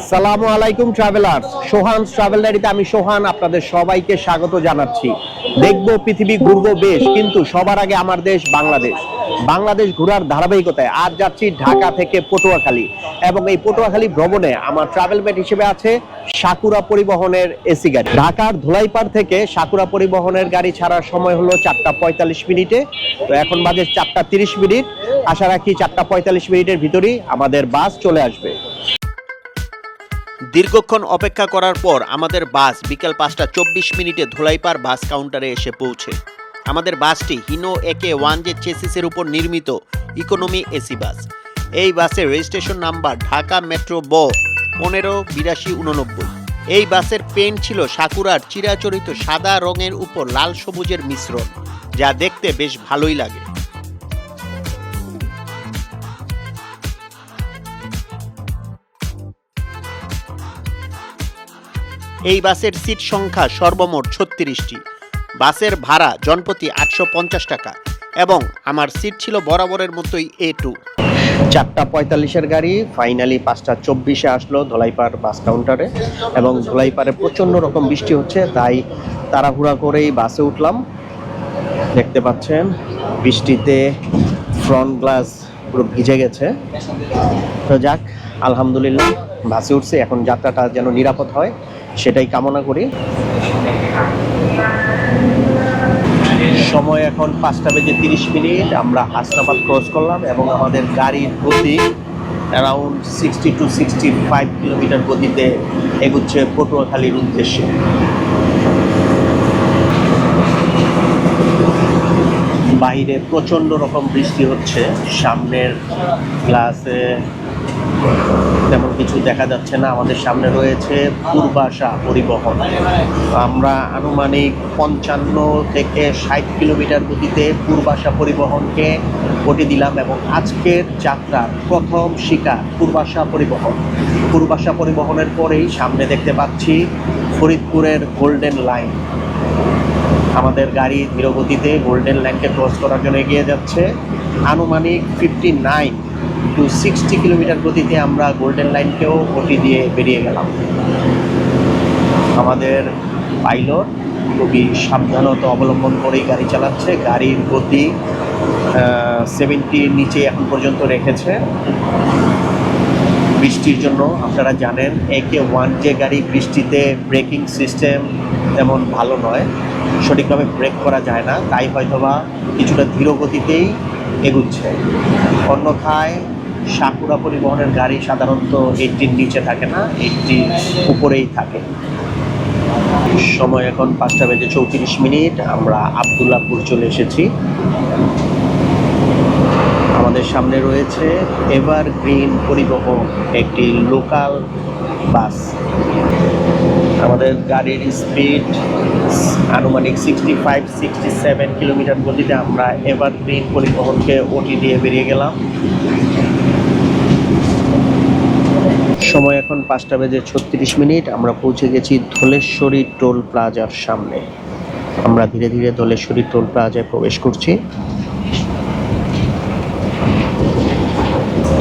আসসালামু আলাইকুম travellers, সোহানস travel ডায়েরিতে আমি সোহান আপনাদের সবাইকে স্বাগত জানাচ্ছি। দেখবো পৃথিবী, ঘুরবো বেশ, কিন্তু সবার আগে আমার দেশ বাংলাদেশ। বাংলাদেশ ঘোরার ধারাবাহিকতায় আজ যাচ্ছি ঢাকা থেকে পটুয়াখালী, এবং এই পটুয়াখালী ভ্রমণে আমার ট্রাভেল মেট হিসেবে আছে সাকুরা পরিবহনের এসি গাড়ি। ঢাকার ধুলাইপাড় থেকে সাকুরা পরিবহনের গাড়ি ছাড়ার সময় হলো 4টা 45 মিনিটে। তো এখন বাজে 4টা 30 মিনিট। আশা রাখি 4টা 45 মিনিটের ভিতরেই আমাদের বাস চলে আসবে। দীর্ঘক্ষণ অপেক্ষা করার পর আমাদের বাস বিকেল 5টা 24 মিনিটে ধুলাইপাড় বাস কাউন্টারে এসে পৌঁছে। আমাদের বাসটি হিনো AK-1J চেসিসের উপর নির্মিত ইকোনমি এসি বাস। এই বাসের রেজিস্ট্রেশন নাম্বার ঢাকা মেট্রো ব 158289। এই বাসের পেইন্ট ছিল সাকুরার চিরাচরিত সাদা রঙের উপর লাল সবুজের মিশ্রণ, যা দেখতে বেশ ভালোই লাগে। এই বাসের সিট সংখ্যা সর্বমোট 36টি। বাসের ভাড়া জনপ্রতি 850 টাকা, এবং আমার সিট ছিল বরাবরের মতোই A2। 4টা 45-এর গাড়ি ফাইনালি 5টা 24-এ আসলো ধুলাইপাড় বাস কাউন্টারে, এবং ধুলাইপাড়ে প্রচণ্ড রকম বৃষ্টি হচ্ছে, তাই তাড়াহুড়া করেই বাসে উঠলাম। দেখতে পাচ্ছেন বৃষ্টিতে ফ্রন্ট গ্লাস পুরো ভিজে গেছে। তো যাক, আলহামদুলিল্লাহ বাসে উঠছে। এখন যাত্রাটা যেন নিরাপদ হয় সেটাই কামনা করি। সময় এখন 5টা 30 মিনিট। আমরা হাসনাবাদ ক্রস করলাম, এবং আমাদের গাড়ির গতি অ্যারাউন্ড 60 to 65 কিলোমিটার গতিতে এগুচ্ছে পটুয়াখালীর উদ্দেশ্যে। বাইরে প্রচণ্ড রকম বৃষ্টি হচ্ছে, সামনের গ্লাসে তেমন কিছু দেখা যাচ্ছে না। আমাদের সামনে রয়েছে পূর্বাশা পরিবহন। আমরা আনুমানিক 55 থেকে 60 কিলোমিটার গতিতে পূর্বাশা পরিবহনকে ওটি দিলাম, এবং আজকের যাত্রার প্রথম শিকার পূর্বাশা পরিবহন। পূর্বাশা পরিবহনের পরেই সামনে দেখতে পাচ্ছি ফরিদপুরের গোল্ডেন লাইন। আমাদের গাড়ি ধীরগতিতে গোল্ডেন লাইনকে ক্রস করার জন্য এগিয়ে যাচ্ছে। আনুমানিক 59 to 60 কিলোমিটার গতিতে আমরা গোল্ডেন লাইনকেও ওটি দিয়ে বেরিয়ে গেলাম। আমাদের পাইলট খুবই সাবধানতা অবলম্বন করেই গাড়ি চালাচ্ছে। গাড়ির গতি 70-র নিচে এখন পর্যন্ত রেখেছে। বৃষ্টির জন্য আপনারা জানেন AK-1J গাড়ি বৃষ্টিতে ব্রেকিং সিস্টেম তেমন ভালো নয়, সঠিকভাবে ব্রেক করা যায় না, তাই হয়তোবা কিছুটা ধীর গতিতেই এগুচ্ছে। অন্যথায় সাকুরা পরিবহনের গাড়ি সাধারণত 80-র নিচে থাকে না, 80-র উপরেই থাকে। সময় এখন 5টা 34 মিনিট। আমরা আবদুল্লাহপুর চলে এসেছি। আমাদের সামনে রয়েছে এভারগ্রিন পরিবহন, একটি লোকাল বাস। আমাদের গাড়ির স্পিড আনুমানিক 65-67 কিলোমিটার গতিতে আমরা এভারগ্রিন পরিবহনকে ওটি দিয়ে বেরিয়ে গেলাম। সময় এখন 5টা 36 মিনিট। আমরা পৌঁছে গেছি ধলেশ্বরী টোল প্লাজার সামনে। আমরা ধীরে ধীরে ধলেশ্বরী টোল প্লাজায় প্রবেশ করছি।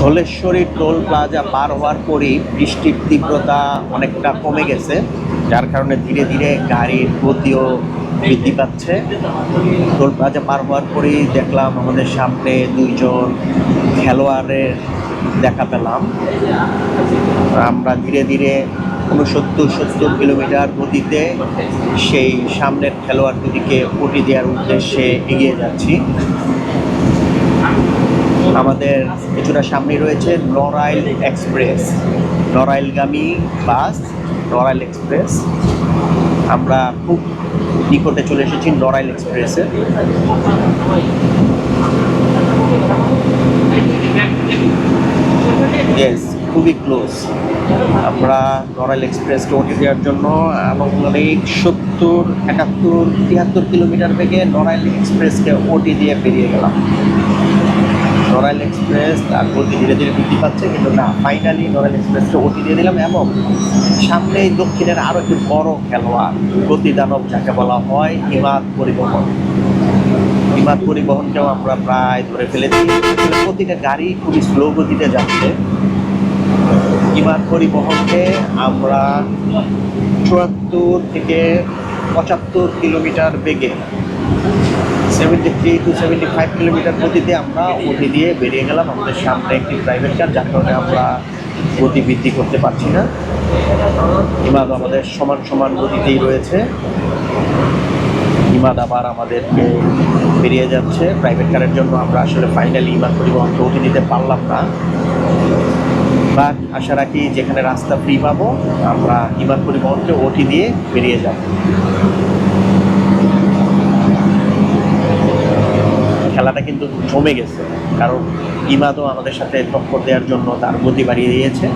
ধলেশ্বরী টোল প্লাজা পার হওয়ার পরই বৃষ্টির তীব্রতা অনেকটা কমে গেছে, যার কারণে ধীরে ধীরে গাড়ির গতিও বৃদ্ধি পাচ্ছে। টোল প্লাজা পার হওয়ার পরেই দেখলাম আমাদের সামনে 2জন খেলোয়াড়ের দেখা পেলাম। আমরা ধীরে ধীরে 69-70 কিলোমিটার গতিতে সেই সামনের খেলোয়াড় দুটিকে ওটি দেওয়ার উদ্দেশ্যে এগিয়ে যাচ্ছি। আমাদের কিছুটা সামনে রয়েছে নড়াইল এক্সপ্রেস, নড়াইলগামী বাস নড়াইল এক্সপ্রেস। আমরা খুব নিকটে চলে এসেছি নড়াইল এক্সপ্রেসে। ইয়েস, খুবই ক্লোজ। আমরা নড়াইল এক্সপ্রেসকে ওটি দেওয়ার জন্য আনুমানিক 70, 71, 73 কিলোমিটার বেগে নড়াইল এক্সপ্রেসকে ওটি দিয়ে বেরিয়ে গেলাম। নড়াইল এক্সপ্রেস তার গতি ধীরে ধীরে বৃদ্ধি পাচ্ছে, কিন্তু না, ফাইনালি নড়াইল এক্সপ্রেসকে ওটি দিয়ে দিলাম। এবং সামনেই দক্ষিণের আরও একটি বড় খেলোয়াড়, গতিদানব যাকে বলা হয়, হিমাদ পরিবহন। হিমাদ পরিবহনকেও আমরা প্রায় ধরে ফেলেছি। প্রতিটা গাড়ি খুবই স্লো গতিতে যাচ্ছে। ইমাদ পরিবহনকে আমরা 74 থেকে 75 কিলোমিটার বেগে 73 to 75 কিলোমিটার গতিতে আমরা ওটি দিয়ে বেরিয়ে গেলাম। আমাদের সামনে একটি প্রাইভেট কার, যার কারণে আমরা গতি বৃদ্ধি করতে পারছি না। ইমাদ আমাদের সমান সমান গতিতেই রয়েছে। ইমাদ আবার আমাদেরকে বেরিয়ে যাচ্ছে। প্রাইভেট কারের জন্য আমরা আসলে ফাইনালি ইমাদ পরিবহনকে ওটি দিতে পারলাম না, বাট আশা রাখি যেখানে রাস্তা ফ্রি পাবো আমরা ইমাদ পরিবহনকে ওটি দিয়ে বেরিয়ে যাব। খেলাটা কিন্তু জমে গেছে, কারণ ইমাদও আমাদের সাথে টক্কর দেওয়ার জন্য তার গতি বাড়িয়ে দিয়েছে।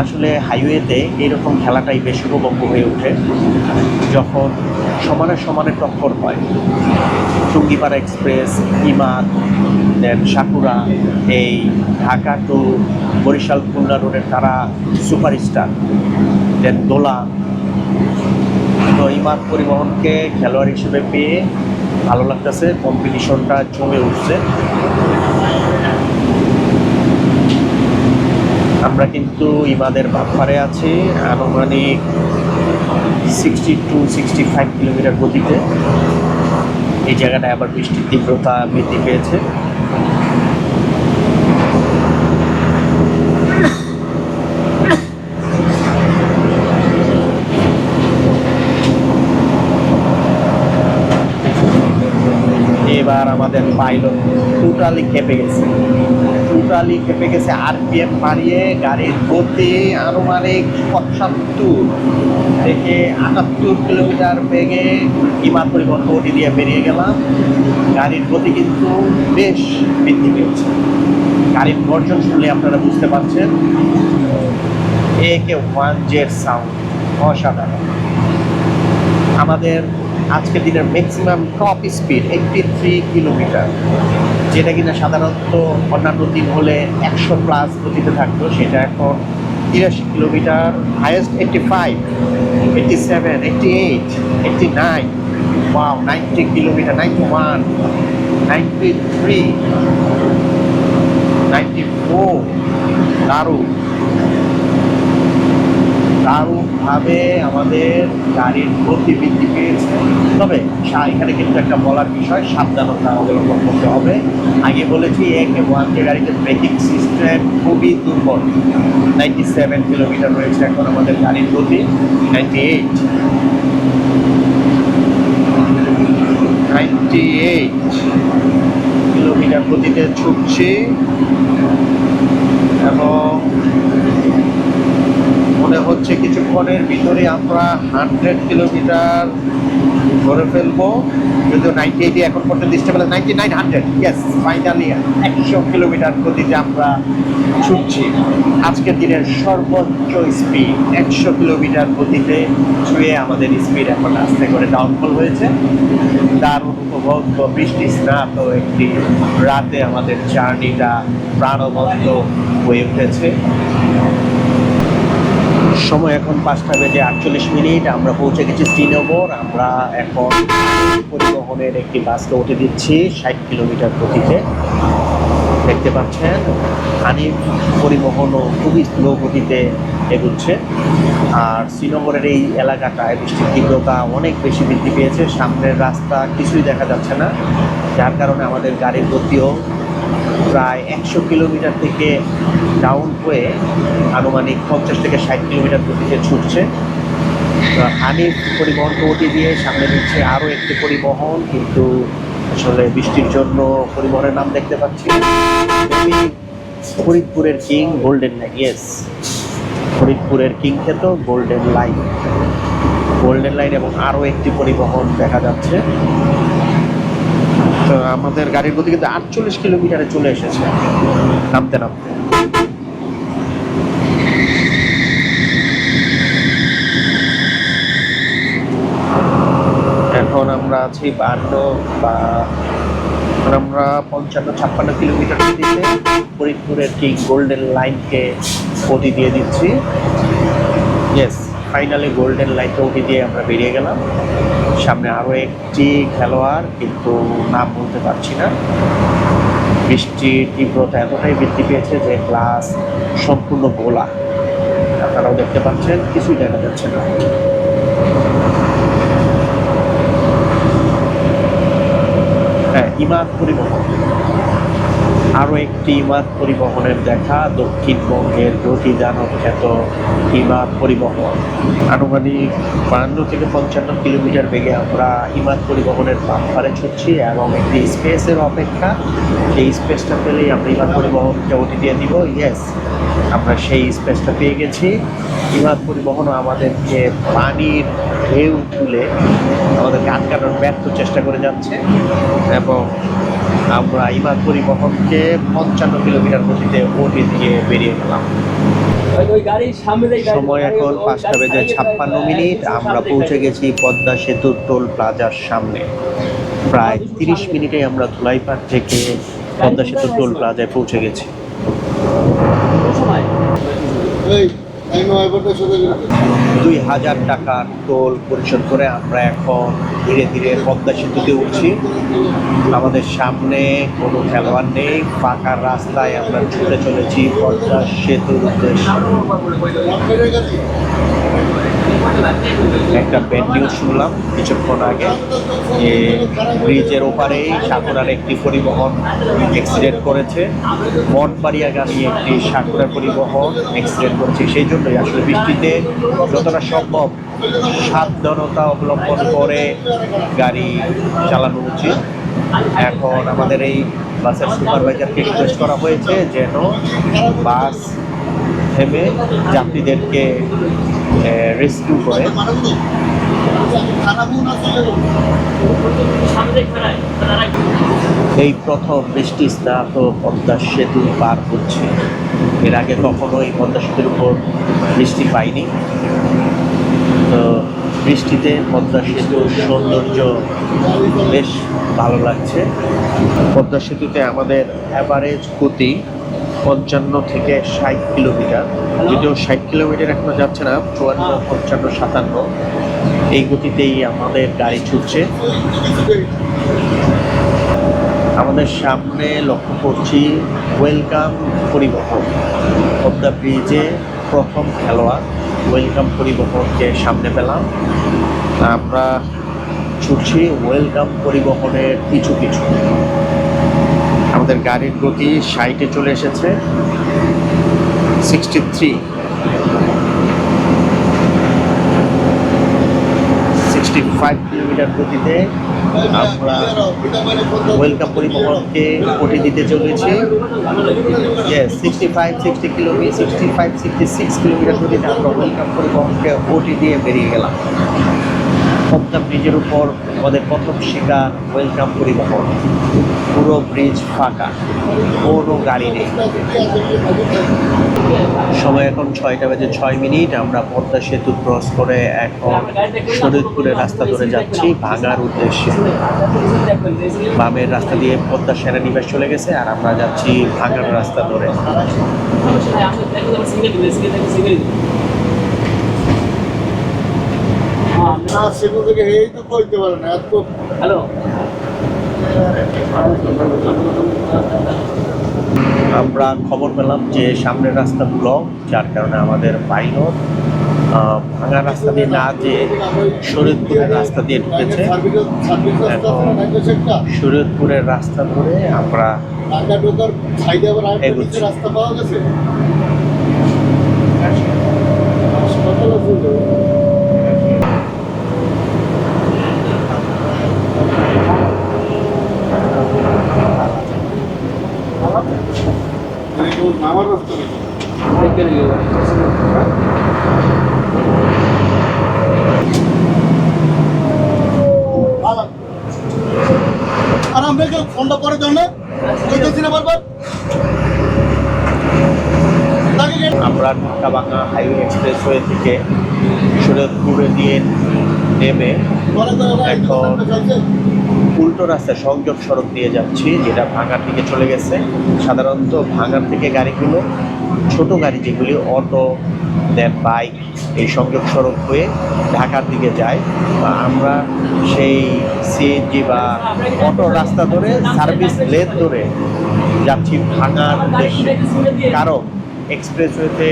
আসলে হাইওয়েতে এইরকম খেলাটাই বেশ উপভোগ্য হয়ে ওঠে, যখন সমানে সমানে টক্কর হয়। টুঙ্গিপাড়া এক্সপ্রেস, ইমাদ, দেন সাকুরা, এই ঢাকা টু বরিশাল খুলনা রোডের তারা সুপারস্টার, দেন দোলা। তো ইমাদ পরিবহনকে খেলোয়াড় হিসেবে পেয়ে ভালো লাগতেছে, কম্পিটিশনটা জমে উঠছে। আমরা কিন্তু ইমাদের বাফারে আছি আনুমানিক 60 to 65 কিলোমিটার গতিতে। এই জায়গাটায় আবার বৃষ্টির তীব্রতা বৃদ্ধি পেয়েছে। এবার আমাদের পাইলট টোটালি খেপে গেছে। আরপিএম বাড়িয়ে গাড়ির গতি আনুমানিক 75 থেকে 78 কিলোমিটার বেগে ইমাদ পরিবহন ওটি দিয়ে বেরিয়ে গেলাম। গাড়ির গতি কিন্তু বেশ বৃদ্ধি পেয়েছে। গাড়ির গর্জন শুনলে আপনারা বুঝতে পারছেন, AK-1 সাউন্ড অসাধারণ। আমাদের আজকের দিনের ম্যাক্সিমাম টপ স্পিড 83 কিলোমিটার, যেটা কিনা সাধারণত অন্যান্য দিন হলে 100+ গতিতে থাকতো, সেটা এখন 83 কিলোমিটার। Highest 85, 87, 88, 89, wow 90 kilometre, 91, 93, 94। দারুণভাবে আমাদের গাড়ির গতি বৃদ্ধি পেয়েছে। তবে এখানে কিন্তু একটা বলার বিষয়, সাবধানতা অবলম্বন করতে হবে। আগে বলেছি AK-1 গাড়িতে ব্রেকিং সিস্টেম খুবই দুর্বল। 97 কিলোমিটার রয়েছে এখন আমাদের গাড়ির গতি। 98 কিলোমিটার গতিতে ছুটছি এবং মনে হচ্ছে কিছুক্ষণের ভিতরে আমরা 100 কিলোমিটার ধরে ফেলবো। যদিও 98 এখন পর্যন্ত স্টেবল, 99, 100, ইয়েস ফাইনালি 100 কিলোমিটার গতিতে আমরা ছুটছি। আজকের দিনের সর্বোচ্চ স্পিড 100 কিলোমিটার গতিতে ছুঁয়ে আমাদের স্পিড এখন আস্তে করে ডাউনফল হয়েছে। দারুণ উপভোগ্য বৃষ্টি স্নাত একটি রাতে আমাদের জার্নিটা প্রাণবন্ত হয়ে উঠেছে। সময় এখন 5:48। আমরা পৌঁছে গেছি শ্রীনগর। আমরা এখন পরিবহনের একটি বাসকে উঠে দিচ্ছি 60 কিলোমিটার গতিতে। দেখতে পাচ্ছেন হানিফ পরিবহনও খুবই স্লো গতিতে এগুচ্ছে। আর শ্রীনগরের এই এলাকাটায় বৃষ্টির তীব্রতা অনেক বেশি বৃদ্ধি পেয়েছে। সামনের রাস্তা কিছুই দেখা যাচ্ছে না, যার কারণে আমাদের গাড়ির গতিও প্রায় 100 কিলোমিটার থেকে ডাউন হয়ে আনুমানিক 50 থেকে 60 কিলোমিটার গতিতে ছুটছে। হানিফ পরিবহন ওটি দিয়ে সামনে দিচ্ছে আরও একটি পরিবহন, কিন্তু আসলে বৃষ্টির জন্য পরিবহনের নাম দেখতে পাচ্ছি ফরিদপুরের কিং গোল্ডেন লাইন। ইয়েস, ফরিদপুরের কিং খেত গোল্ডেন লাইন এবং আরও একটি পরিবহন দেখা যাচ্ছে। তো আমাদের গাড়ির গতি কিন্তু 48 কিলোমিটারে চলে এসেছে নামতে। এখন আমরা আছি 55-56 কিলোমিটার গতিতে ফরিদপুরের কিং গোল্ডেন লাইনকে ওটি দিয়ে দিচ্ছি। ইয়েস, ফাইনালি গোল্ডেন লাইনকে ওটি দিয়ে আমরা বেরিয়ে গেলাম। সামনে আরও একটি খেলোয়াড়, কিন্তু নাম বলতে পারছি না। বৃষ্টির তীব্রতা এতটাই বৃদ্ধি পেয়েছে যে ক্লাস সম্পূর্ণ গোলা। আপনারাও দেখতে পাচ্ছেন, কিছুই দেখা যাচ্ছে না। হ্যাঁ, ইমাদ পরিবহন, আরও একটি ইমাদ পরিবহনের দেখা, দক্ষিণবঙ্গের গতিদানব খ্যাত ইমাদ পরিবহন। আনুমানিক 52 থেকে 55 কিলোমিটার বেগে আমরা ইমাদ পরিবহনের বাম্পারে ছুটছি এবং একটি স্পেসের অপেক্ষা। সেই স্পেসটা পেলেই আমরা ইমাদ পরিবহনকে ওটি দিয়ে দিব। ইয়েস, আমরা সেই স্পেসটা পেয়ে গেছি। ইমাদ পরিবহনও আমাদেরকে পানির ঢেউ তুলে আমাদেরকে আটকানোর ব্যর্থ চেষ্টা করে যাচ্ছে এবং আমরা ইমাদ পরিবহনকে 55 কিলোমিটার গতিতে ওটি দিয়ে বেরিয়ে গেলাম। সময় এখন 5:56। আমরা পৌঁছে গেছি পদ্মা সেতুর টোল প্লাজার সামনে। প্রায় 30 মিনিটে আমরা ধুলাইপাড় থেকে পদ্মা সেতুর টোল প্লাজায় পৌঁছে গেছি। 2000 টাকার টোল পরিশোধ করে আমরা এখন ধীরে ধীরে পদ্মা সেতুতে উঠছি। আমাদের সামনে কোনো খেলোয়াড় নেই, ফাঁকা রাস্তায় আমরা ছুটে চলেছি পদ্মা সেতুর উদ্দেশ্যে। একটা ব্যাড নিউজ শুনলাম কিছুক্ষণ আগে যে ব্রিজের ওপারেই সাকুরার একটি পরিবহন অ্যাক্সিডেন্ট করেছে। মঠবাড়িয়াগামী একটি সাকুরার পরিবহন অ্যাক্সিডেন্ট করেছে। সেই জন্যই আসলে বৃষ্টিতে যতটা সম্ভব সাবধানতা অবলম্বন করে গাড়ি চালানো উচিত। এখন আমাদের এই বাসের সুপারভাইজারকে রিকোয়েস্ট করা হয়েছে যেন বাস থেমে যাত্রীদেরকে রেস্কিউ করে। এই প্রথম বৃষ্টি স্নাত পদ্মা সেতু পার হচ্ছে। এর আগে কখনো এই পদ্মা সেতুর উপর বৃষ্টি পাইনি। তো বৃষ্টিতে পদ্মা সেতুর সৌন্দর্য বেশ ভালো লাগছে। পদ্মা সেতুতে আমাদের অ্যাভারেজ গতি 55 থেকে 60 কিলোমিটার, যদিও 60 কিলোমিটার এখনো যাচ্ছে না, 54, 55, 57 এই গতিতেই আমাদের গাড়ি ছুটছে। আমাদের সামনে লক্ষ্য করছি ওয়েলকাম পরিবহন। পদ্মা ব্রিজে প্রথম খেলোয়াড় ওয়েলকাম পরিবহনকে সামনে পেলাম। আমরা ছুটছি ওয়েলকাম পরিবহনের পিছু পিছু। আমাদের গাড়ির গতি 60-এ চলে এসেছে, 65 কিলোমিটার গতিতে আমরা ওয়েলকাম পরিবহনকে ওটি দিতে চলেছি। 65-66 কিলোমিটার গতিতে আমরা ওয়েলকাম পরিবহনকে ওটি দিয়ে বেরিয়ে গেলাম। পদ্মা ব্রিজের উপর আমাদের প্রথম শিকার ওয়েলকাম পরিবহন। পুরো ব্রিজ ফাঁকা, কোনো গাড়ি নেই। সময় এখন 6:06। আমরা পদ্মা সেতু ক্রস করে এখন শরীয়তপুরের রাস্তা ধরে যাচ্ছি ভাঙার উদ্দেশ্যে। বামের রাস্তা দিয়ে পদ্মা সেনানিবাস চলে গেছে আর আমরা যাচ্ছি ভাঙার রাস্তা ধরে। আমরা খবর পেলাম যে সামনের রাস্তা ব্লক, যার কারণে আমাদের পাইলট ভাঙা রাস্তা দিয়ে না যেয়ে শরীয়তপুরের রাস্তা দিয়ে ঢুকেছে। এখন শরীয়তপুরের রাস্তা ধরে আমরা এগোচ্ছি। রাস্তা পাওয়া গেছে। আমার রাস্তা আর আমরা ফোনটা পরে জন্য বারবার আমরা ঢাকা-বাংলা হাইওয়ে এক্সপ্রেসওয়ে থেকে শরীয়তপুরে দিয়ে নেমে এখন উল্টো রাস্তায় সংযোগ সড়ক দিয়ে যাচ্ছি, যেটা ভাঙার দিকে চলে গেছে। সাধারণত ভাঙার থেকে গাড়িগুলো, ছোট গাড়ি যেগুলি অটো দেন বাইক, এই সংযোগ সড়ক হয়ে ঢাকার দিকে যায়। আমরা সেই সিএনজি বা অটো রাস্তা ধরে সার্ভিস লেন ধরে যাচ্ছি ভাঙার উদ্দেশ্যে। কারণ এক্সপ্রেসওয়েতে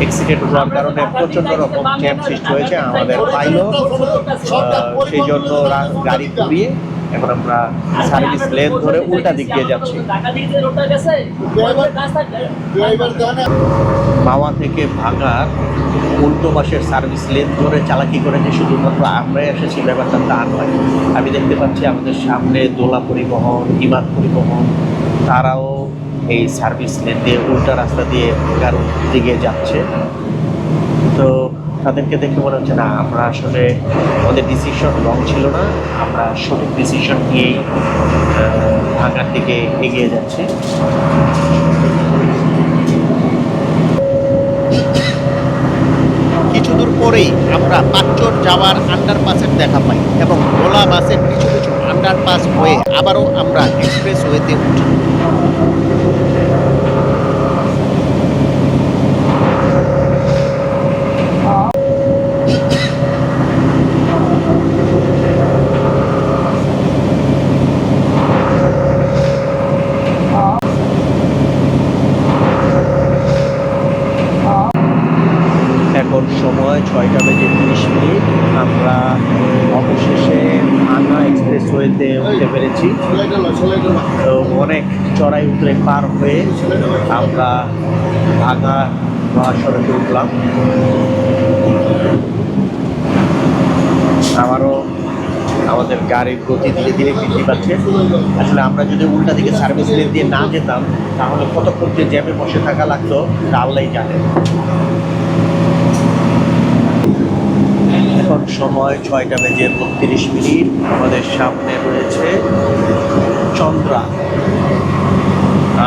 অ্যাক্সিডেন্ট হওয়ার কারণে প্রচণ্ড রকম জ্যাম সৃষ্টি হয়েছে। আমাদের পাইলট সেই জন্য গাড়ি ঘুরিয়ে এখন আমরা সার্ভিস লেন ধরে উল্টা দিক দিয়ে যাচ্ছি। মাওয়া থেকে ভাঙার উল্টো পাশের সার্ভিস লেন ধরে চালাকি করে যে শুধুমাত্র আমরাই এসেছি ব্যাপারটা তা নয়। আমি দেখতে পাচ্ছি আমাদের সামনে দোলা পরিবহন, ইমাদ পরিবহন, তারাও এই সার্ভিস লেন দিয়ে উল্টা রাস্তা দিয়ে ভাঙার দিকে যাচ্ছে। তো তাদেরকে দেখে মনে হচ্ছে না আমরা আসলে আমাদের ডিসিশন রং ছিল না, আমরা সঠিক ডিসিশন নিয়েই ভাঙার দিকে এগিয়ে যাচ্ছি। কিছু দূর পরেই আমরা পাঁচচর যাওয়ার আন্ডারপাসের দেখা পাই এবং ভোলা বাসের কিছু কিছু আন্ডারপাস হয়ে আবারও আমরা এক্সপ্রেস ওয়েতে উঠি। এখন সময় 6:30। আমরা অবশেষে ভাঙা এক্সপ্রেসওয়েতে উঠতে পেরেছি। তো অনেক চড়াই উতরে পার হয়ে আমরা ভাঙা মহাসড়কে উঠলাম। আবারও আমাদের গাড়ির গতি ধীরে ধীরে বৃদ্ধি পাচ্ছে। আসলে আমরা যদি উল্টা দিকে সার্ভিস লেন দিয়ে না যেতাম তাহলে কতক্ষণ যে জ্যামে বসে থাকা লাগতো তা আল্লাহই জানে। এখন সময় 6:32। আমাদের সামনে রয়েছে চন্দ্রা।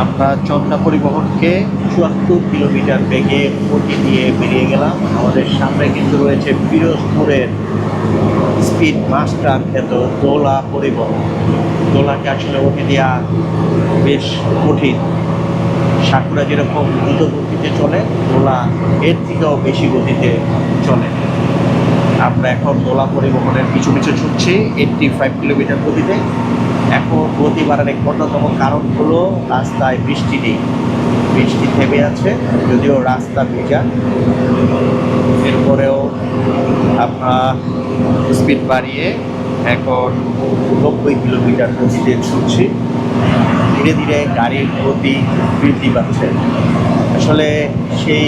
আমরা চন্দ্রা পরিবহনকে 74 কিলোমিটার বেগে গতি দিয়ে বেরিয়ে গেলাম। আমাদের সামনে কিন্তু রয়েছে পিরোজপুরের স্পিড মাস্টার খ্যাত দোলা পরিবহন। দোলাকে আসলে গতি দেওয়া বেশ কঠিন। সাকুরা যেরকম দ্রুত গতিতে চলে, দোলা এর থেকেও বেশি গতিতে চলে। আমরা এখন দোলা পরিবহনের পিছু পিছু ছুটছি 85 কিলোমিটার গতিতে। এখন গতি বাড়ার এক অন্যতম কারণ হলো রাস্তায় বৃষ্টি নেই, বৃষ্টি থেমে আছে, যদিও রাস্তা ভেজা। এরপরেও আমরা স্পিড বাড়িয়ে এখন 90 কিলোমিটার গতিতে ছুটছি। ধীরে ধীরে গাড়ির গতি বৃদ্ধি পাচ্ছে। আসলে সেই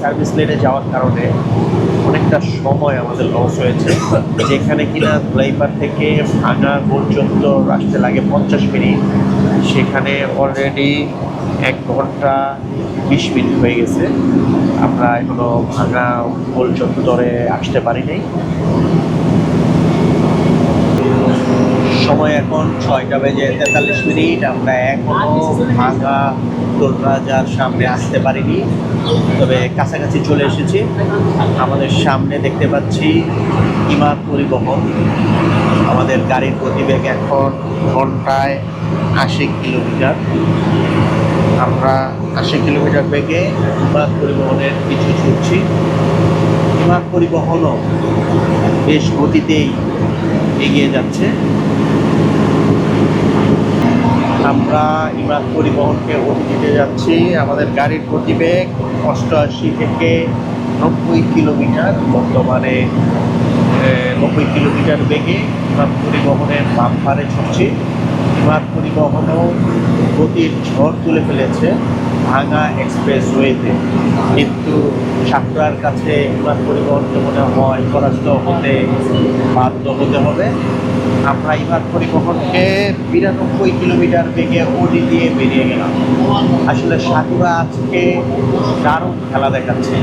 সার্ভিস লেনে যাওয়ার কারণে অনেকটা সময় আমাদের লস হয়েছে। যেখানে কিনা ধুলাইপাড় থেকে ভাঙা পর্যন্ত আসতে লাগে 50 মিনিট, সেখানে অলরেডি 1 ঘন্টা 20 মিনিট হয়ে গেছে। আমরা এখনো ভাঙা পর্যন্ত আসতে পারি নাই। সময় এখন 6:43। আমরা এখনো ভাঙা টোল প্লাজার সামনে আসতে পারিনি, তবে কাছাকাছি চলে এসেছি। আমাদের সামনে দেখতে পাচ্ছি ইমাদ পরিবহন। আমাদের গাড়ির গতিবেগ এখন ঘন্টায় 80 কিলোমিটার। আমরা 80 কিলোমিটার বেগে ইমাদ পরিবহনের পিছু ছুটছি। ইমাদ পরিবহনও বেশ গতিতেই এগিয়ে যাচ্ছে। আমরা ইমাদ পরিবহনকে গতি দিতে যাচ্ছি। আমাদের গাড়ির গতিবেগ 88 থেকে 90 কিলোমিটার। বর্তমানে 90 কিলোমিটার বেগে ইমাদ পরিবহনের বাম্পারে ছুটছি। ইমাদ পরিবহনও গতির ঝড় তুলে ফেলেছে ভাঙা এক্সপ্রেসওয়েতে, কিন্তু সাকুরার কাছে ইমাদ পরিবহনকে মনে হয় পরাস্ত হতে বাধ্য হতে হবে। আমরা ইমাদ পরিবহনকে 92 কিলোমিটার বেগে ওডি দিয়ে বেরিয়ে গেলাম। আসলে সাকুরা আজকে দারুণ খেলা দেখাচ্ছে।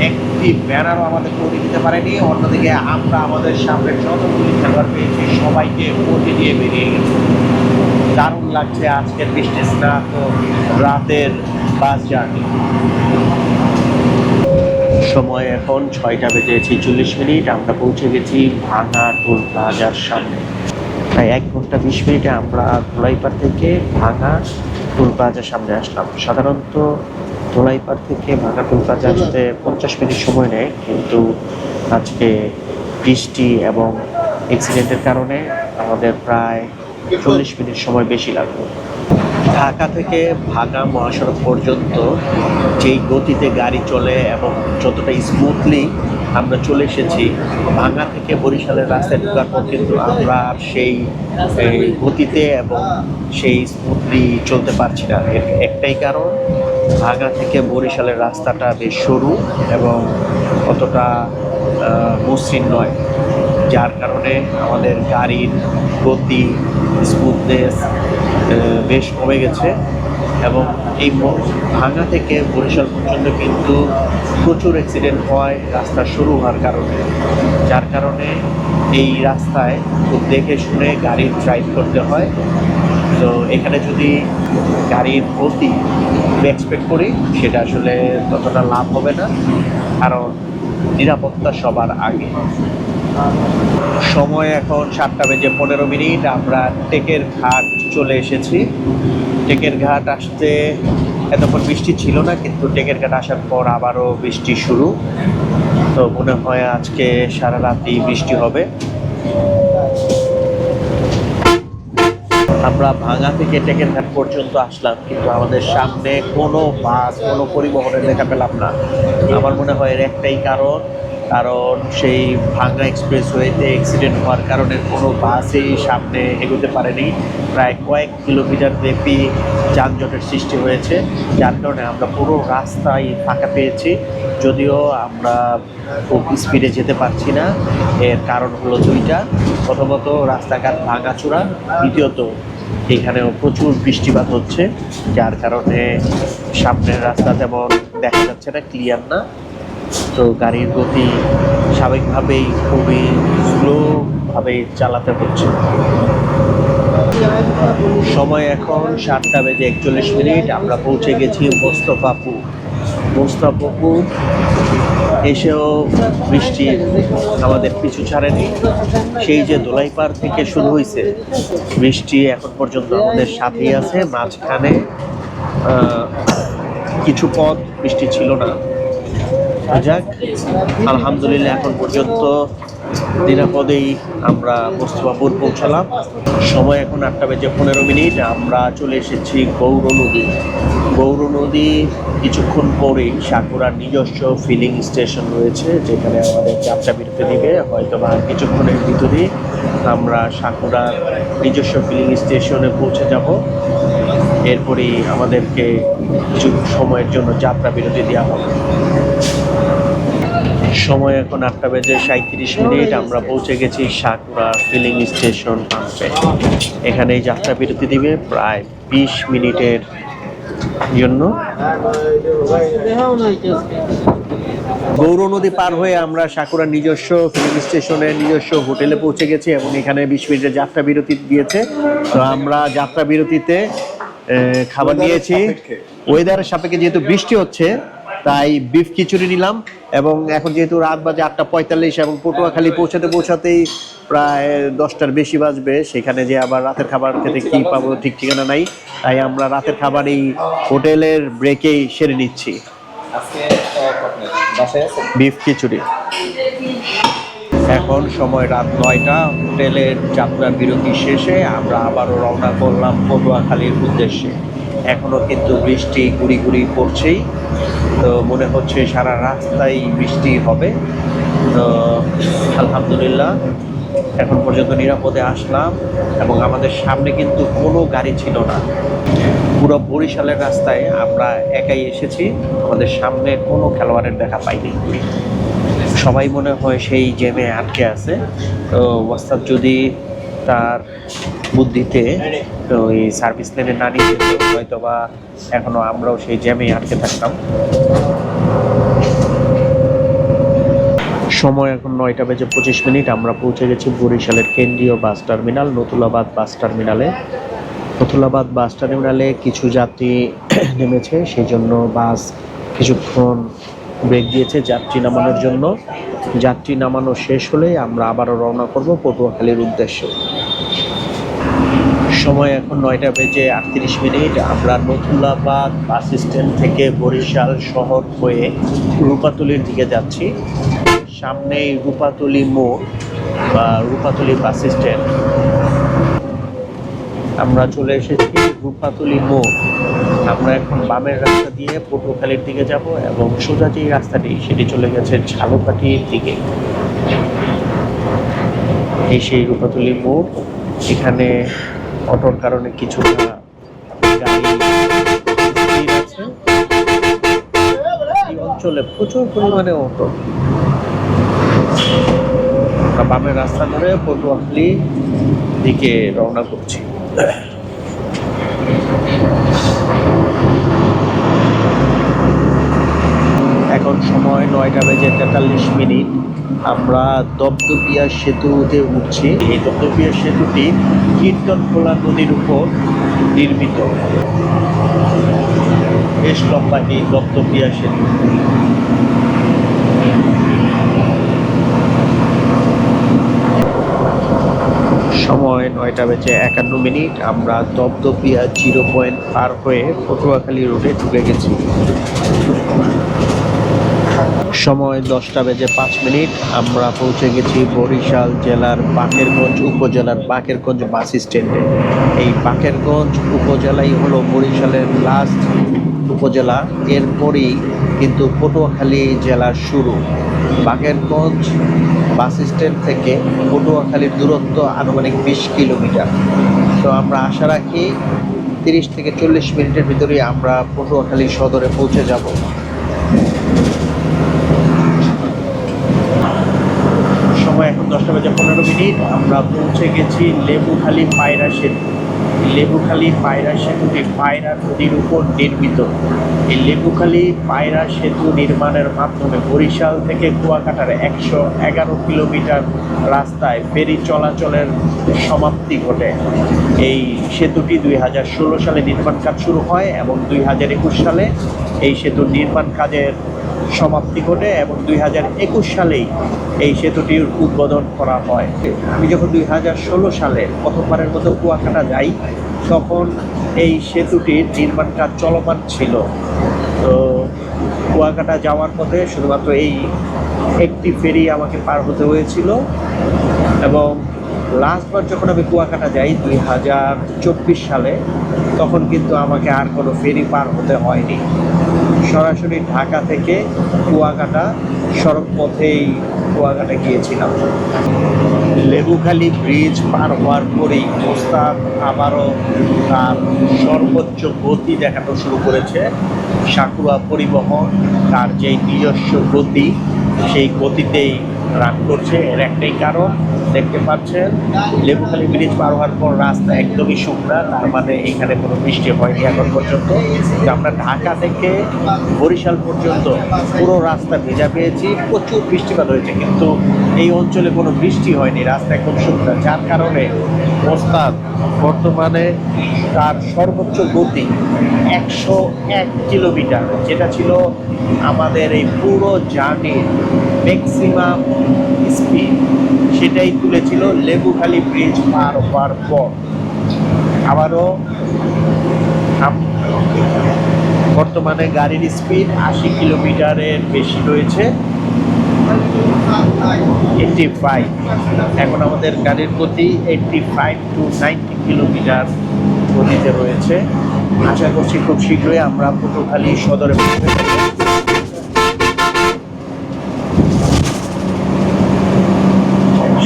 একটি ব্যানারও আমাদের ওডি দিতে পারেনি, অন্যদিকে আমরা আমাদের সামনে যতগুলি খেলোয়াড় পেয়েছি সবাইকে ওডি দিয়ে বেরিয়ে গেছি। দারুণ লাগছে আজকের বৃষ্টি স্নাত রাতের বাস জার্নি। সময় এখন 6:46। আমরা পৌঁছে গেছি ভাঙা টোল প্লাজার সামনে। প্রায় 1 ঘন্টা 20 মিনিটে আমরা ধুলাইপাড় থেকে ভাঙা টোল প্লাজার সামনে আসলাম। সাধারণত ধুলাইপাড় থেকে ভাঙা টোল প্লাজা আসতে 50 মিনিট সময় নেয়, কিন্তু আজকে বৃষ্টি এবং অ্যাক্সিডেন্টের কারণে আমাদের প্রায় 40 মিনিট সময় বেশি লাগলো। ঢাকা থেকে ভাঙ্গা মহাসড়ক পর্যন্ত যেই গতিতে গাড়ি চলে এবং যতটা স্মুথলি আমরা চলে এসেছি, ভাঙ্গা থেকে বরিশালের রাস্তায় ঢোকার পর কিন্তু আমরা আর সেই গতিতে এবং সেই স্মুথলি চলতে পারছি না। এর একটাই কারণ, ভাঙ্গা থেকে বরিশালের রাস্তাটা বেশ সরু এবং অতটা মসৃণ নয়, যার কারণে আমাদের গাড়ির গতি, স্মুথনেস বেশ কমে গেছে। এবং এই ভাঙ্গা থেকে বরিশাল পর্যন্ত কিন্তু প্রচুর অ্যাক্সিডেন্ট হয় রাস্তা শুরু হওয়ার কারণে, যার কারণে এই রাস্তায় খুব দেখে শুনে গাড়ি ড্রাইভ করতে হয়। তো এখানে যদি গাড়ির গতি এক্সপেক্ট করি, সেটা আসলে ততটা লাভ হবে না, কারণ নিরাপত্তা সবার আগে। সময় এখন 7:15। আমরা টেকের ঘাট চলে এসেছি। টেকের ঘাট আসতে এতক্ষণ বৃষ্টি ছিল না, কিন্তু টেকের ঘাট আসার পর আবারও বৃষ্টি শুরু। তো মনে হয় আজকে সারা রাতই বৃষ্টি হবে। আমরা ভাঙ্গা থেকে টেকের ঘাট পর্যন্ত আসলাম, কিন্তু আমাদের সামনে কোনো বাস, কোনো পরিবহনের দেখা পেলাম না। আমার মনে হয় এর একটাই কারণ সেই ভাঙ্গা এক্সপ্রেসওয়েতে অ্যাক্সিডেন্ট হওয়ার কারণে কোনো বাসই সামনে এগোতে পারেনি। প্রায় কয়েক কিলোমিটার ব্যাপী যানজটের সৃষ্টি হয়েছে, যার কারণে আমরা পুরো রাস্তায় ফাঁকা পেয়েছি। যদিও আমরা খুব স্পিডে যেতে পারছি না। এর কারণ হলো দুইটা: প্রথমত রাস্তাঘাট ভাঙাচোরা, দ্বিতীয়ত এখানেও প্রচুর বৃষ্টিপাত হচ্ছে, যার কারণে সামনের রাস্তা তেমন দেখা যাচ্ছে না, ক্লিয়ার না। তো গাড়ির গতি স্বাভাবিকভাবেই খুবই স্লোভাবে চালাতে হচ্ছে। সময় এখন 7:41। আমরা পৌঁছে গেছি মোস্তফাপুর। এসেও বৃষ্টি আমাদের পিছু ছাড়েনি। সেই যে দোলাইপাড় থেকে শুরু হয়েছে বৃষ্টি, এখন পর্যন্ত আমাদের সাথেই আছে। মাঝখানে কিছু পথ বৃষ্টি ছিল না। যাক, আলহামদুলিল্লাহ এখন পর্যন্ত নিরাপদেই আমরা মোস্তফাপুর পৌঁছালাম। সময় এখন 8:15। আমরা চলে এসেছি গৌর নদী কিছুক্ষণ পরেই সাকুরার নিজস্ব ফিলিং স্টেশন রয়েছে, যেখানে আমাদের যাত্রা বিরতি দিবে। হয়তো বা কিছুক্ষণের ভিতরেই আমরা সাকুরার নিজস্ব ফিলিং স্টেশনে পৌঁছে যাব। এরপরেই আমাদেরকে কিছু সময়ের জন্য যাত্রা বিরতি দেওয়া হবে। সময় এখন 8:37। আমরা পৌঁছে গেছি সাকুরা ফিলিং স্টেশন পাম্পে। এখানে যাত্রা বিরতি দিবে প্রায় 20 মিনিটের জন্য। গৌর নদী পার হয়ে আমরা সাকুরার নিজস্ব ফিলিং স্টেশনে নিজস্ব হোটেলে পৌঁছে গেছি এবং এখানে 20 মিনিটের যাত্রা বিরতি দিয়েছে। তো আমরা যাত্রা বিরতিতে খাবার নিয়েছি। ওয়েদারের সাপেক্ষে যেহেতু বৃষ্টি হচ্ছে, তাই বিফ খিচুড়ি নিলাম। এবং এখন যেহেতু রাত বাজে 8:45 এবং পটুয়াখালী পৌঁছাতেই প্রায় 10টার বেশি বাজবে, সেখানে যে আবার রাতের খাবার খেতে কী পাবো ঠিক ঠিকানা নাই। তাই আমরা রাতের খাবার এই হোটেলের ব্রেকেই সেরে নিচ্ছি। বিফ খিচুড়ি। এখন সময় রাত 9টা। হোটেলের যাত্রা বিরতি শেষে আমরা আবারও রওনা করলাম পটুয়াখালীর উদ্দেশ্যে। এখনও কিন্তু বৃষ্টি গুড়ি গুড়ি পড়ছেই। তো মনে হচ্ছে সারা রাস্তায় বৃষ্টি হবে। তো আলহামদুলিল্লাহ এখন পর্যন্ত নিরাপদে আসলাম এবং আমাদের সামনে কিন্তু কোনো গাড়ি ছিল না। পুরো বরিশালের রাস্তায় আমরা একাই এসেছি, আমাদের সামনে কোনো খেলোয়াড়ের দেখা পাইনি। সবাই মনে হয় সেই জ্যামে আটকে আছে। তো ওস্তাদ যদি তার বুদ্ধিতে ওই সার্ভিস লেনে না নিয়ে যেত, হয়তো বা এখনো আমরাও সেই জ্যামে আটকে থাকতাম। সময় এখন 9:25। আমরা পৌঁছে গেছি বরিশালের কেন্দ্রীয় বাস টার্মিনাল নতুলাবাদ বাস টার্মিনালে। নতুলাবাদ বাস টার্মিনালে কিছু যাত্রী নেমেছে, সেই জন্য বাস কিছুক্ষণ ব্রেক দিয়েছে যাত্রী নামানোর জন্য। যাত্রী নামানো শেষ হলে আমরা আবারও রওনা করব পটুয়াখালীর উদ্দেশ্যে। সময় এখন 9:38। আমরা নতুলাবাদ বাস স্ট্যান্ড থেকে বরিশাল শহর হয়ে রূপাতলীর দিকে যাচ্ছি। সামনেই রূপাতলী মোড় বা রূপাতলী বাস স্ট্যান্ড। আমরা চলে এসেছি রূপাতলী মোড়। আমরা এখন বামের রাস্তা দিয়ে পটুয়াখালীর দিকে যাব এবং সোজা যে রাস্তাটি সেটি চলে গেছে ঝালকাঠির দিকে। এই সেই রূপাতলী মোড়। এখানে অটোর কারণে কিছুটা গাড়ি আছে। এই অঞ্চলে প্রচুর পরিমাণে অটো। বামের রাস্তা ধরে পটুয়াখালী দিকে রওনা করছি। এখন সময় 9:43। আমরা দপদপিয়া সেতুতে উঠছি। এই দপদপিয়া সেতুটি কীর্তনখোলা নদীর উপর নির্মিত। বেশ লম্বা এই দপদপিয়া সেতু। সময় 9:51। আমরা দপদপিয়া 0 পয়েন্ট পার হয়ে পটুয়াখালী রোডে ঢুকে গেছি। সময় 10:05। আমরা পৌঁছে গেছি বরিশাল জেলার বাকেরগঞ্জ উপজেলার বাকেরগঞ্জ বাস স্ট্যান্ডে। এই বাকেরগঞ্জ উপজেলাই হলো বরিশালের লাস্ট উপজেলা। এরপরই কিন্তু পটুয়াখালী জেলার শুরু। বাকেরগঞ্জ বাস স্ট্যান্ড থেকে পটুয়াখালীর দূরত্ব আনুমানিক 20 কিলোমিটার। তো আমরা আশা রাখি 30 থেকে 40 মিনিটের ভিতরেই আমরা পটুয়াখালী সদরে পৌঁছে যাব। সময় এখন 10:15। আমরা পৌঁছে গেছি লেবুখালী পায়রা সেতু। লেবুখালী পায়রা সেতুটি পায়রা নদীর উপর নির্মিত। এই লেবুখালী পায়রা সেতু নির্মাণের মাধ্যমে বরিশাল থেকে কুয়াকাটার 111 কিলোমিটার রাস্তায় ফেরি চলাচলের সমাপ্তি ঘটে। এই সেতুটি 2016 সালে নির্মাণ কাজ শুরু হয় এবং 2021 সালে এই সেতুর নির্মাণ কাজের সমাপ্তি ঘটে এবং 2021 সালেই এই সেতুটির উদ্বোধন করা হয়। আমি যখন 2016 সালে প্রথমবারের মতো কুয়াকাটা যাই, তখন এই সেতুটির নির্মাণ কাজ চলমান ছিল। তো কুয়াকাটা যাওয়ার পথে শুধুমাত্র এই একটি ফেরি আমাকে পার হতে হয়েছিল এবং লাস্টবার যখন আমি কুয়াকাটা যাই 2024 সালে, তখন কিন্তু আমাকে আর কোনো ফেরি পার হতে হয়নি। সরাসরি ঢাকা থেকে কুয়াকাটা সড়ক পথেই কুয়াকাটা গিয়েছিলাম। লেবুখালী ব্রিজ পার হওয়ার পরেই ওস্তাদ আবারও তার সর্বোচ্চ গতি দেখানো শুরু করেছে। সাকুয়া পরিবহন তার যেই নিজস্ব গতি, সেই গতিতেই রান করছে। এর একটাই কারণ, দেখতে পাচ্ছেন লেবুখালী ব্রিজ পার হওয়ার পর রাস্তা একদমই শুকনা, তার মানে এখানে কোনো বৃষ্টি হয়নি এখন পর্যন্ত। আমরা ঢাকা থেকে বরিশাল পর্যন্ত পুরো রাস্তা ভেজা পেয়েছি। প্রচুর বৃষ্টিপাত হয়েছে, কিন্তু এই অঞ্চলে কোনো বৃষ্টি হয়নি, রাস্তা একদম শুকনা, যার কারণে ওস্তাদ বর্তমানে তার সর্বোচ্চ গতি 101 কিলোমিটার, যেটা ছিল আমাদের এই পুরো জার্নির ম্যাক্সিমাম স্পিড, সেটাই তুলেছিল লেবুখালী ব্রিজ পার হওয়ার পর। আবারও বর্তমানে গাড়ির স্পিড 80 কিলোমিটারের বেশি রয়েছে, 85। এখন আমাদের গাড়ির গতি 85 to 90 কিলোমিটার গতিতে রয়েছে। আশা করছি খুব শীঘ্রই আমরা পটুয়াখালী সদরে পৌঁছে যাব।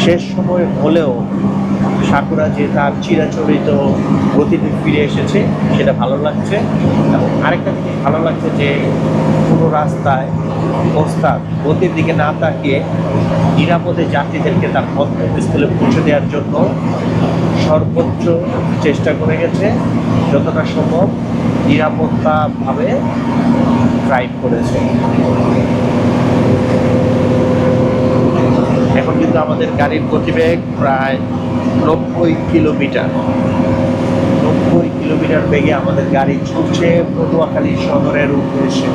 শেষ সময় হলেও সাকুরা যে তার চিরাচরিত গতিতে ফিরে এসেছে, সেটা ভালো লাগছে। এবং আরেকটা জিনিস ভালো লাগছে যে পুরো রাস্তায় ওস্তাদ গতির দিকে না তাকিয়ে নিরাপদে যাত্রীদেরকে তার গন্তব্যস্থলে পৌঁছে দেওয়ার জন্য সর্বোচ্চ চেষ্টা করে গেছে। যতটা সম্ভব নিরাপত্তাভাবে ড্রাইভ করেছে। এখন কিন্তু আমাদের গাড়ির গতিবেগ প্রায় 90 কিলোমিটার। 90 কিলোমিটার বেগে আমাদের গাড়ি ছুটছে পটুয়াখালী শহরের উদ্দেশ্যে।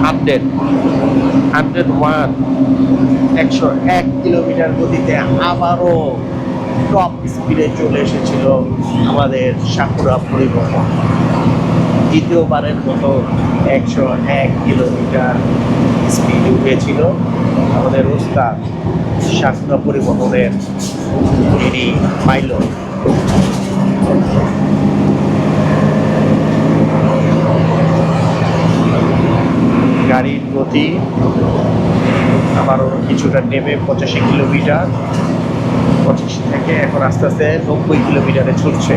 হান্ড্রেড 101 কিলোমিটার গতিতে আবারও টপ স্পিডে চলে এসেছিল আমাদের সাকুরা পরিবহন। দ্বিতীয়বারের মতো 101 কিলোমিটার স্পিড উঠেছিল আমাদের ওস্তাদ শাসনা পরিবহনের যিনি পাইলট। গাড়ির গতি আবারও কিছুটা নেমে 85 কিলোমিটার, 25 থেকে এখন আস্তে আস্তে 90 কিলোমিটারে ছুটছে।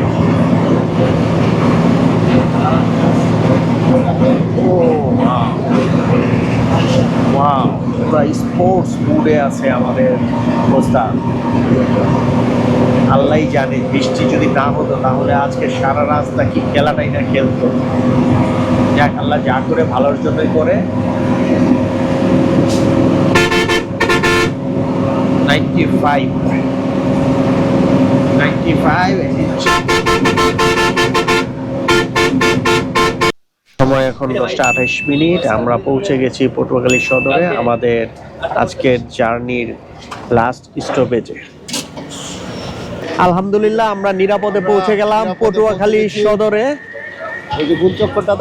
পুরা স্পোর্টস মুডে আছে আমাদের ওস্তাদ। আল্লাহই জানে বৃষ্টি যদি না হতো তাহলে আজকে সারা রাস্তা কি খেলাটাই না খেলতো। যাক, আল্লাহ যা করে ভালোর জন্যই করে। 95 সময় এখন 10:28। আমরা পৌঁছে গেছি পটুয়াখালী সদরে আমাদের আজকের জার্নির লাস্ট স্টপেজে। আলহামদুলিল্লাহ আমরা নিরাপদে পৌঁছে গেলাম পটুয়াখালী সদরে।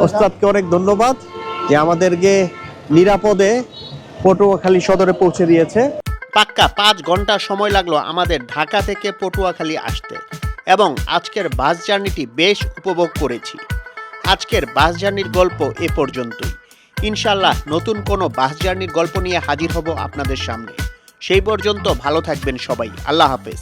ওস্তাদকে অনেক ধন্যবাদ যে আমাদেরকে নিরাপদে পটুয়াখালী সদরে পৌঁছে দিয়েছে। পাক্কা 5 ঘন্টা সময় লাগলো আমাদের ঢাকা থেকে পটুয়াখালী আসতে এবং আজকের বাস জার্নিটি বেশ উপভোগ করেছি। আজকের বাস জার্নির গল্প এ পর্যন্তই। ইনশাআল্লাহ নতুন কোনো বাস জার্নির গল্প নিয়ে হাজির হব আপনাদের সামনে। সেই পর্যন্ত ভালো থাকবেন সবাই। আল্লাহ হাফেজ।